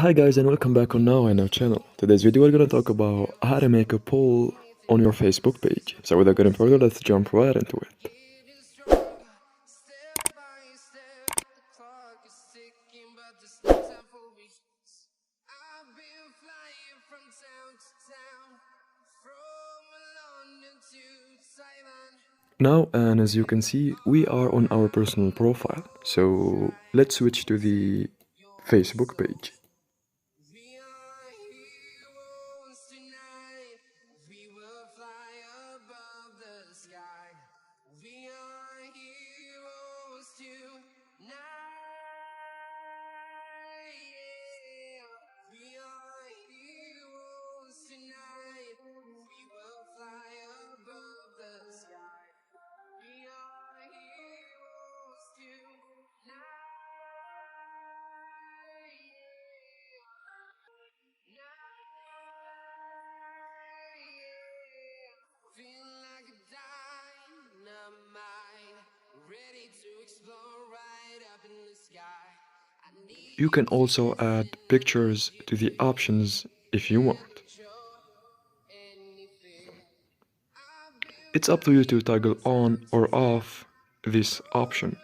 Hi guys and welcome back on Now I Know channel. Today's video we're gonna talk about how to make a poll on your Facebook page. So without getting further, let's jump right into it. Now, and as you can see, we are on our personal profile. So let's switch to the Facebook page. You can also add pictures to the options if you want. It's up to you to toggle on or off this option.